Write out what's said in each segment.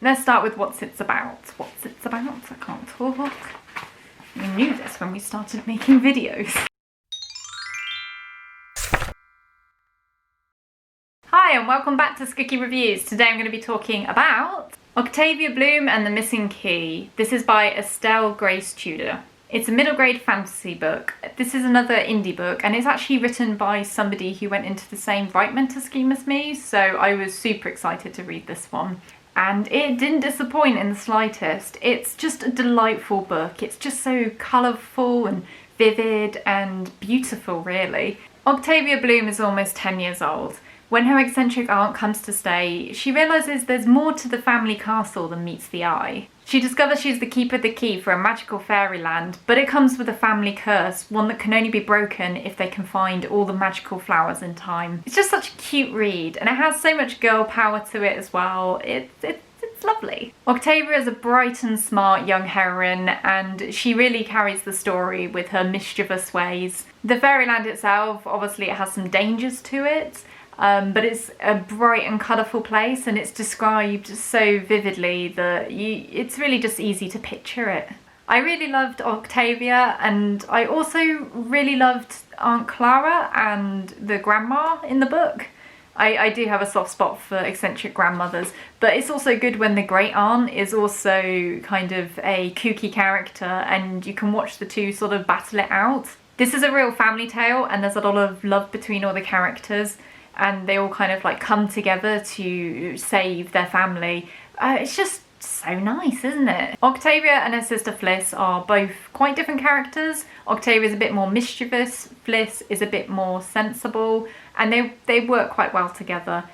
Let's start with what's it's about. What's it's about? I can't talk. We knew this when we started making videos. Hi and welcome back to Scookie Reviews. Today I'm going to be talking about Octavia Bloom and the Missing Key. This is by Estelle Grace Tudor. It's a middle grade fantasy book. This is another indie book and it's actually written by somebody who went into the same Write Mentor scheme as me, so I was super excited to read this one. And it didn't disappoint in the slightest. It's just a delightful book. It's just so colourful and vivid and beautiful, really. Octavia Bloom is almost 10 years old. When her eccentric aunt comes to stay, she realises there's more to the family castle than meets the eye. She discovers she's the keeper of the key for a magical fairyland, but it comes with a family curse, one that can only be broken if they can find all the magical flowers in time. It's just such a cute read, and it has so much girl power to it as well. It's lovely. Octavia is a bright and smart young heroine, and she really carries the story with her mischievous ways. The fairyland itself, obviously it has some dangers to it, but it's a bright and colourful place, and it's described so vividly that it's really just easy to picture it. I really loved Octavia, and I also really loved Aunt Clara and the grandma in the book. I do have a soft spot for eccentric grandmothers, but it's also good when the great aunt is also kind of a kooky character and you can watch the two sort of battle it out. This is a real family tale and there's a lot of love between all the characters, and they all kind of like come together to save their family. It's just so nice, isn't it? Octavia and her sister Fliss are both quite different characters. Octavia's a bit more mischievous, Fliss is a bit more sensible, and they work quite well together.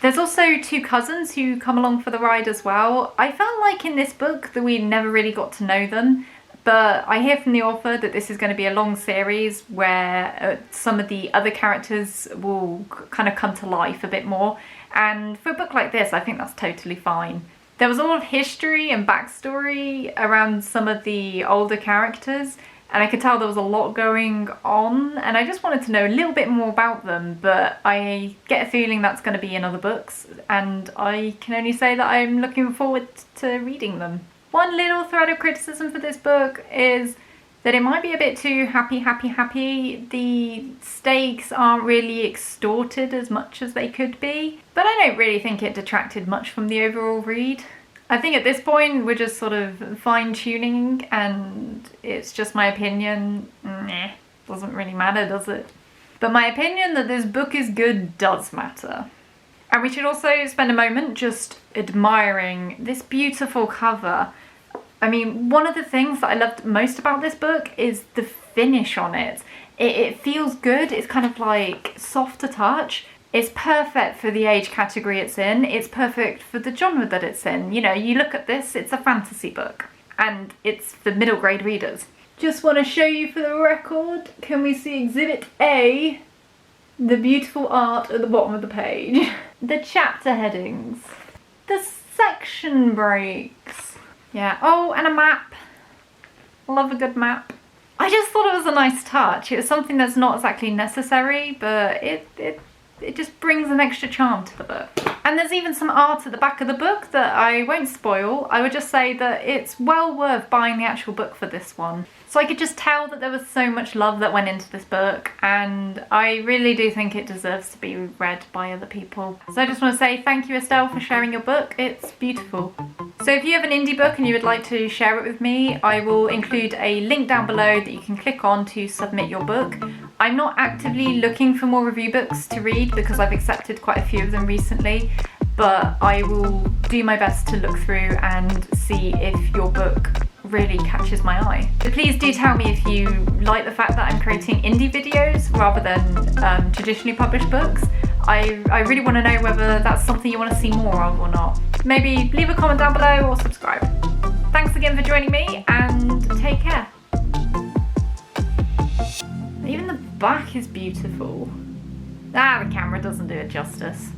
There's also two cousins who come along for the ride as well. I felt like in this book that we never really got to know them, but I hear from the author that this is going to be a long series where some of the other characters will kind of come to life a bit more, and for a book like this I think that's totally fine. There was a lot of history and backstory around some of the older characters, and I could tell there was a lot going on, and I just wanted to know a little bit more about them, but I get a feeling that's going to be in other books, and I can only say that I'm looking forward to reading them. One little thread of criticism for this book is that it might be a bit too happy. The stakes aren't really extorted as much as they could be, but I don't really think it detracted much from the overall read. I think at this point we're just sort of fine-tuning, and it's just my opinion. Doesn't really matter, does it? But my opinion that this book is good does matter. And we should also spend a moment just admiring this beautiful cover. I mean, one of the things that I loved most about this book is the finish on it. It feels good, it's kind of like soft to touch. It's perfect for the age category it's in, it's perfect for the genre that it's in. You know, you look at this, it's a fantasy book, and it's for middle grade readers. Just want to show you for the record, can we see Exhibit A? The beautiful art at the bottom of the page. The chapter headings. The section breaks. Yeah, oh, and a map. Love a good map. I just thought it was a nice touch. It was something that's not exactly necessary, but it just brings an extra charm to the book. And there's even some art at the back of the book that I won't spoil. I would just say that it's well worth buying the actual book for this one. So I could just tell that there was so much love that went into this book, and I really do think it deserves to be read by other people. So I just want to say thank you, Estelle, for sharing your book. It's beautiful. So if you have an indie book and you would like to share it with me, I will include a link down below that you can click on to submit your book. I'm not actively looking for more review books to read because I've accepted quite a few of them recently, but I will do my best to look through and see if your book really catches my eye. So please do tell me if you like the fact that I'm creating indie videos rather than traditionally published books. I really want to know whether that's something you want to see more of or not. Maybe leave a comment down below or subscribe. Thanks again for joining me, and take care. Even the back is beautiful. The camera doesn't do it justice.